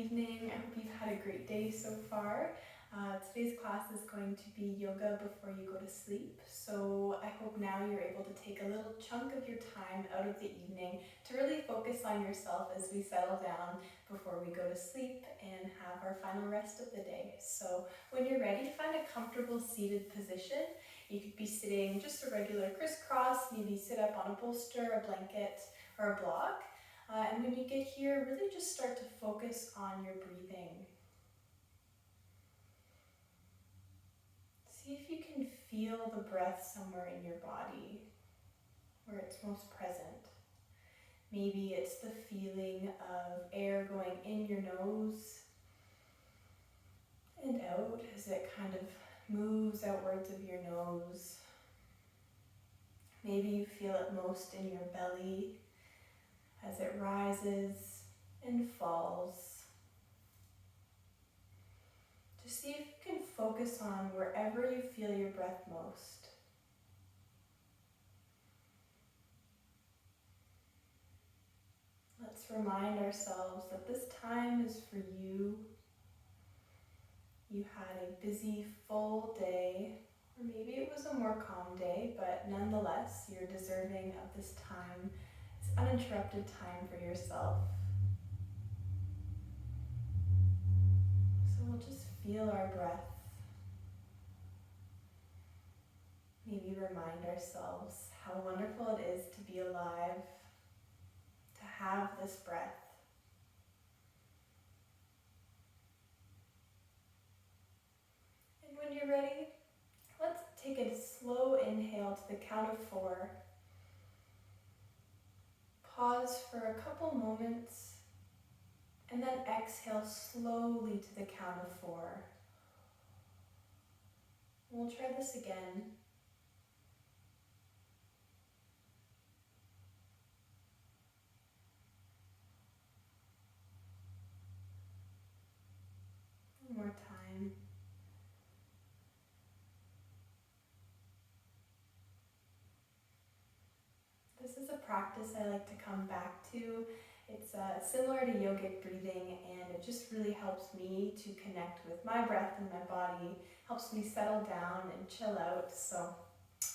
evening. I hope you've had a great day so far. Today's class is going to be yoga before you go to sleep. So I hope now you're able to take a little chunk of your time out of the evening to really focus on yourself as we settle down before we go to sleep and have our final rest of the day. So when you're ready, find a comfortable seated position. You could be sitting just a regular crisscross, maybe sit up on a bolster, a blanket, or a block. And when you get here, really just start to focus on your breathing. See if you can feel the breath somewhere in your body where it's most present. Maybe it's the feeling of air going in your nose and out as it kind of moves outwards of your nose. Maybe you feel it most in your belly as it rises and falls. Just see if you can focus on wherever you feel your breath most. Let's remind ourselves that this time is for you. You had a busy, full day, or maybe it was a more calm day, but nonetheless, you're deserving of this time, this uninterrupted time for yourself. So we'll just feel our breath. Maybe remind ourselves how wonderful it is to be alive, to have this breath. And when you're ready, let's take a slow inhale to the count of 4. Pause for a couple moments, and then exhale slowly to the count of 4. We'll try this again. One more time. This is a practice I like to come back to. It's similar to yogic breathing, and it just really helps me to connect with my breath and my body, helps me settle down and chill out. So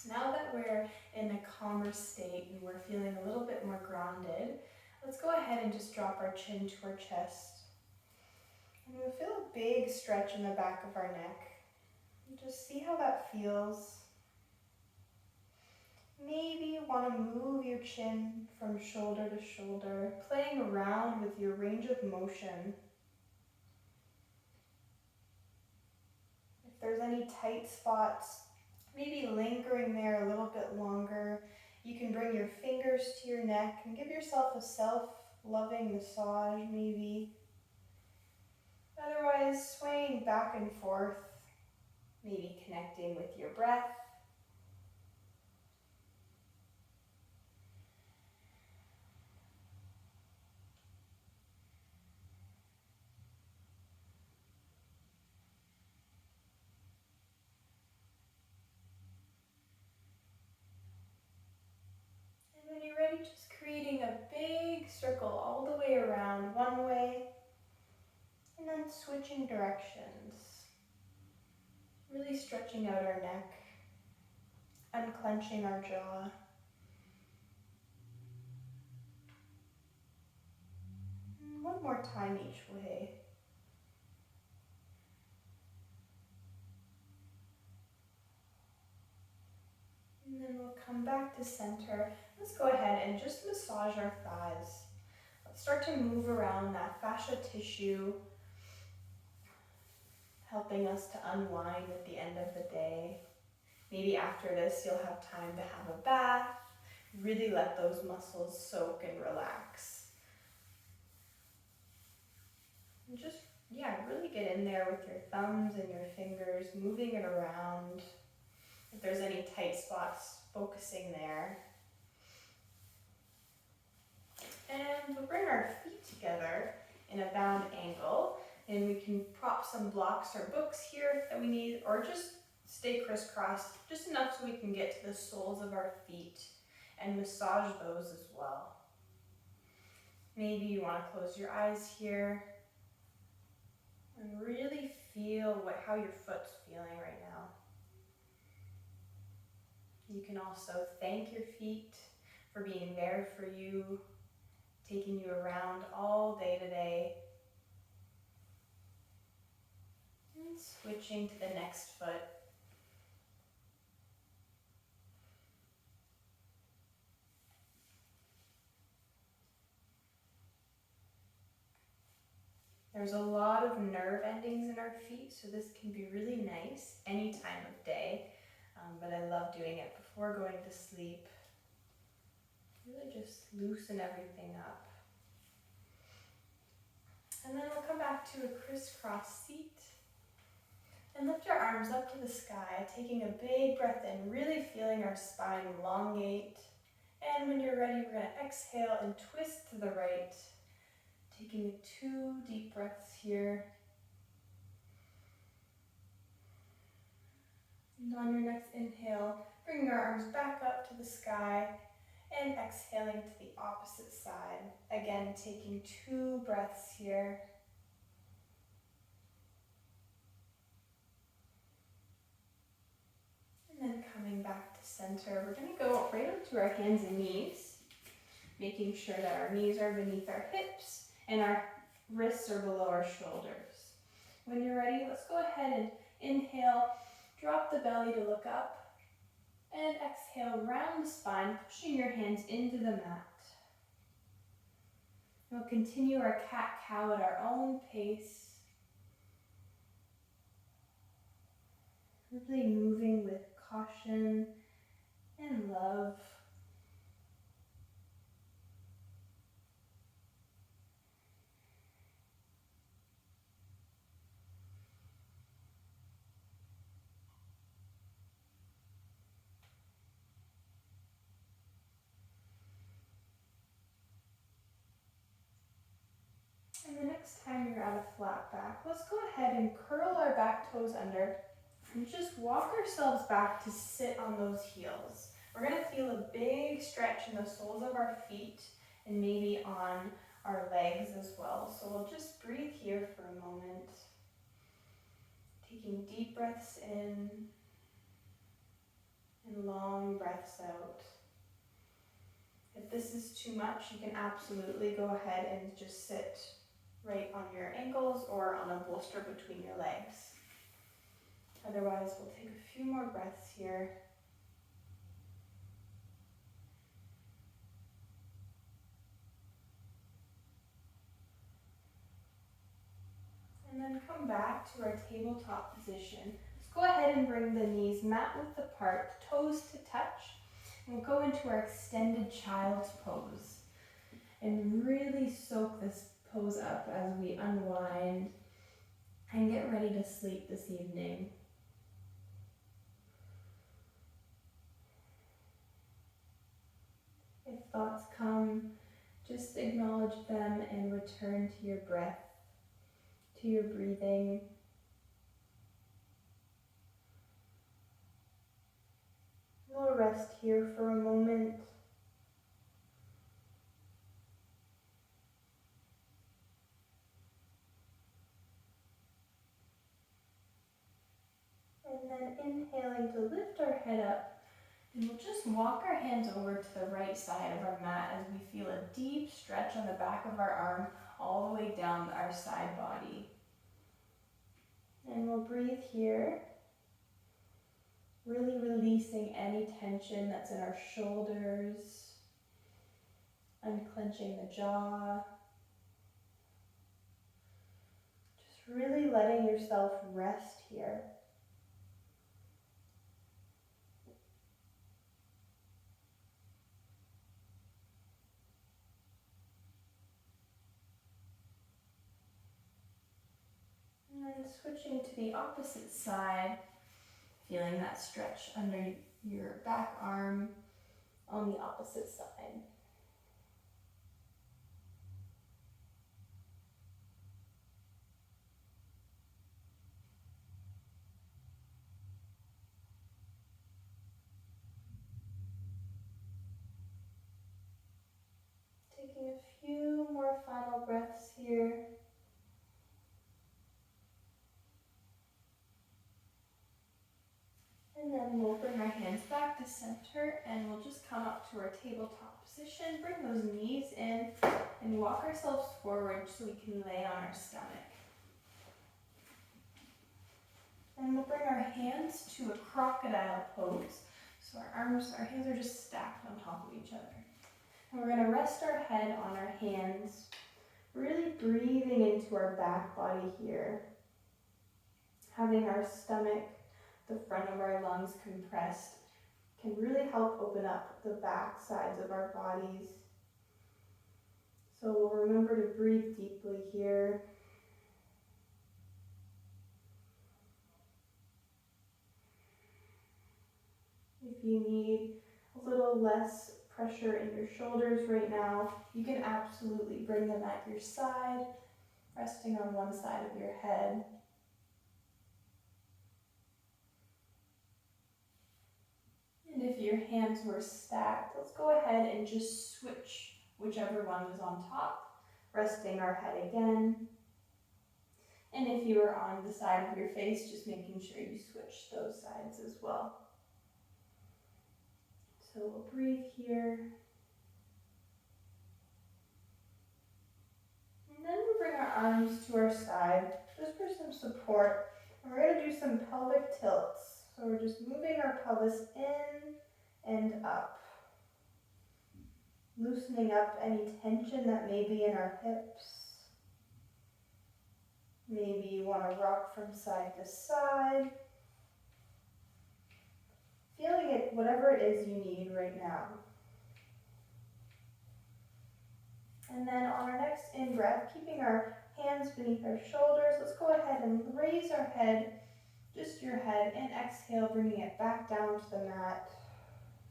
now that we're in a calmer state and we're feeling a little bit more grounded, let's go ahead and just drop our chin to our chest. And we'll feel a big stretch in the back of our neck. And just see how that feels. Maybe you want to move your chin from shoulder to shoulder, playing around with your range of motion. If there's any tight spots, maybe lingering there a little bit longer, you can bring your fingers to your neck and give yourself a self-loving massage maybe. Otherwise, swaying back and forth, maybe connecting with your breath. And when you're ready, just creating a big circle all the way around one way, and then switching directions. Really stretching out our neck, unclenching our jaw. And one more time each way. And then we'll come back to center. Let's go ahead and just massage our thighs. Let's start to move around that fascia tissue, helping us to unwind at the end of the day. Maybe after this, you'll have time to have a bath. Really let those muscles soak and relax. And just, really get in there with your thumbs and your fingers, moving it around. If there's any tight spots, focusing there. And we'll bring our feet together in a bound angle, and we can prop some blocks or books here that we need, or just stay crisscrossed, just enough so we can get to the soles of our feet and massage those as well. Maybe you want to close your eyes here. And really feel how your foot's feeling right now. You can also thank your feet for being there for you, taking you around all day today. And switching to the next foot. There's a lot of nerve endings in our feet, so this can be really nice any time of day, but I love doing it before going to sleep. Really just loosen everything up. And then we'll come back to a crisscross seat and lift our arms up to the sky, taking a big breath in, really feeling our spine elongate. And when you're ready, we're going to exhale and twist to the right. Taking 2 deep breaths here. And on your next inhale, bringing our arms back up to the sky and exhaling to the opposite side. Again, taking 2 breaths here. And then coming back to center, we're going to go right up to our hands and knees, making sure that our knees are beneath our hips and our wrists are below our shoulders. When you're ready, let's go ahead and inhale, drop the belly to look up, and exhale, round the spine, pushing your hands into the mat. We'll continue our cat-cow at our own pace, really moving with caution and love. And the next time you're at a flat back, let's go ahead and curl our back toes under and just walk ourselves back to sit on those heels. We're going to feel a big stretch in the soles of our feet and maybe on our legs as well. So we'll just breathe here for a moment. Taking deep breaths in and long breaths out. If this is too much, you can absolutely go ahead and just sit right on your ankles or on a bolster between your legs. Otherwise, we'll take a few more breaths here. And then come back to our tabletop position. Let's go ahead and bring the knees mat width apart, toes to touch. And we'll go into our extended child's pose. And really soak this pose up as we unwind and get ready to sleep this evening. If thoughts come, just acknowledge them and return to your breath, to your breathing. We'll rest here for a moment. And then inhaling to lift our head up. And we'll just walk our hands over to the right side of our mat as we feel a deep stretch on the back of our arm all the way down our side body. And we'll breathe here, really releasing any tension that's in our shoulders, unclenching the jaw. Just really letting yourself rest here. And then switching to the opposite side, feeling that stretch under your back arm on the opposite side. Taking a few more final breaths here. we'll bring our hands back to center and we'll just come up to our tabletop position. Bring those knees in and walk ourselves forward so we can lay on our stomach. And we'll bring our hands to a crocodile pose. So our hands are just stacked on top of each other. And we're going to rest our head on our hands, really breathing into our back body here. Having our stomach, the front of our lungs compressed, can really help open up the back sides of our bodies. So we'll remember to breathe deeply here. If you need a little less pressure in your shoulders right now, you can absolutely bring them at your side, resting on one side of your head. And if your hands were stacked, let's go ahead and just switch whichever one was on top, resting our head again. And if you are on the side of your face, just making sure you switch those sides as well. So we'll breathe here. And then we'll bring our arms to our side, just for some support. And we're going to do some pelvic tilts. So we're just moving our pelvis in and up. Loosening up any tension that may be in our hips. Maybe you want to rock from side to side. Feeling it, whatever it is you need right now. And then on our next in-breath, keeping our hands beneath our shoulders, let's go ahead and raise our head, just your head, and exhale, bringing it back down to the mat.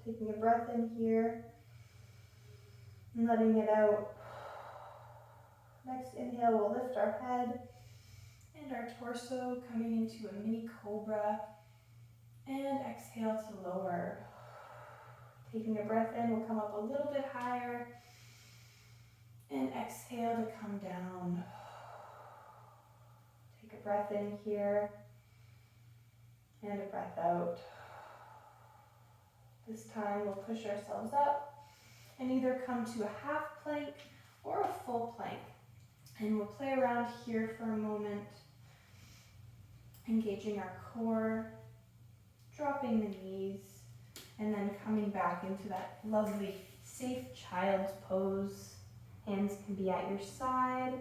Taking a breath in here, and letting it out. Next inhale, we'll lift our head and our torso, coming into a mini cobra. And exhale to lower. Taking a breath in, we'll come up a little bit higher. And exhale to come down. Take a breath in here. And a breath out. This time we'll push ourselves up and either come to a half plank or a full plank. And we'll play around here for a moment, engaging our core, dropping the knees, and then coming back into that lovely safe child's pose. Hands can be at your side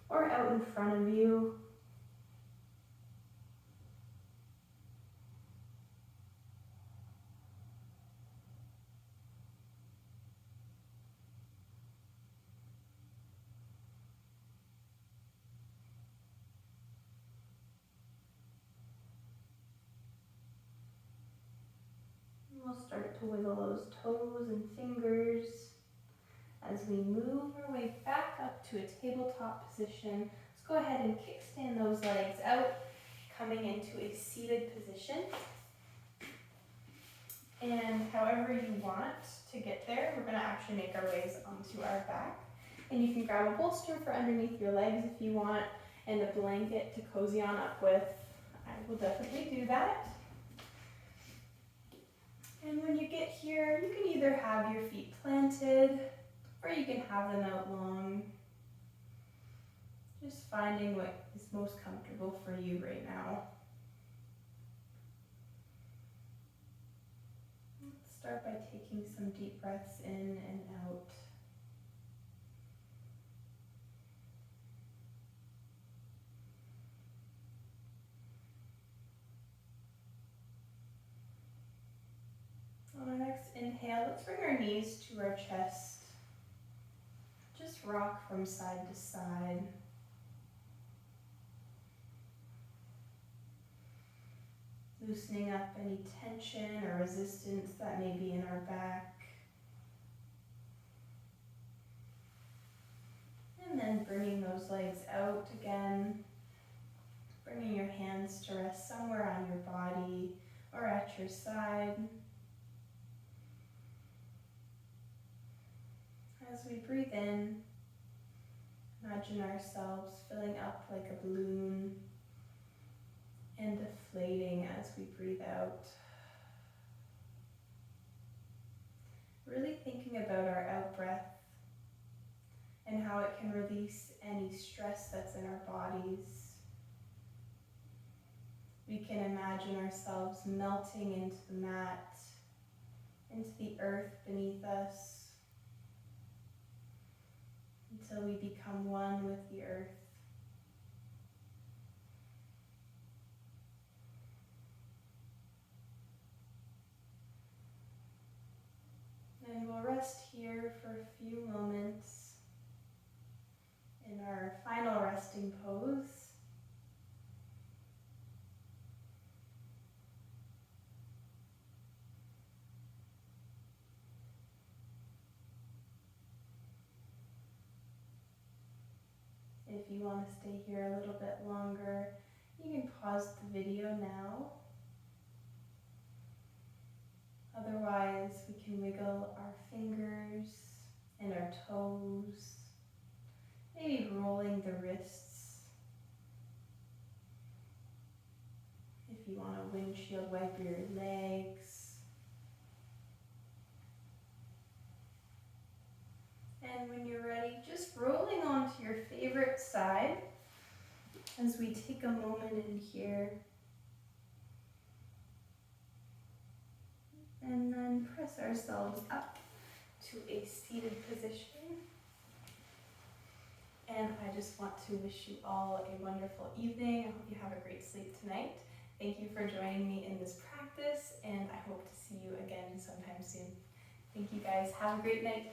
or out in front of you. We'll start to wiggle those toes and fingers as we move our way back up to a tabletop position. Let's go ahead and kickstand those legs out, coming into a seated position. And however you want to get there, we're going to actually make our ways onto our back. And you can grab a bolster for underneath your legs if you want, and a blanket to cozy on up with. I will definitely do that. And when you get here, you can either have your feet planted or you can have them out long. Just finding what is most comfortable for you right now. Let's start by taking some deep breaths in and out. On our next inhale, let's bring our knees to our chest. Just rock from side to side. Loosening up any tension or resistance that may be in our back. And then bringing those legs out again. Bringing your hands to rest somewhere on your body or at your side. As we breathe in, imagine ourselves filling up like a balloon and deflating as we breathe out. really thinking about our out breath and how it can release any stress that's in our bodies. We can imagine ourselves melting into the mat, into the earth beneath us, until we become one with the earth. And we'll rest here for a few moments in our final resting pose. If you want to stay here a little bit longer, you can pause the video now. Otherwise, we can wiggle our fingers and our toes, maybe rolling the wrists. If you want to windshield wipe your legs. And when you're ready, just rolling onto your favorite side as we take a moment in here. And then press ourselves up to a seated position. And I just want to wish you all a wonderful evening. I hope you have a great sleep tonight. Thank you for joining me in this practice, and I hope to see you again sometime soon. Thank you guys. Have a great night.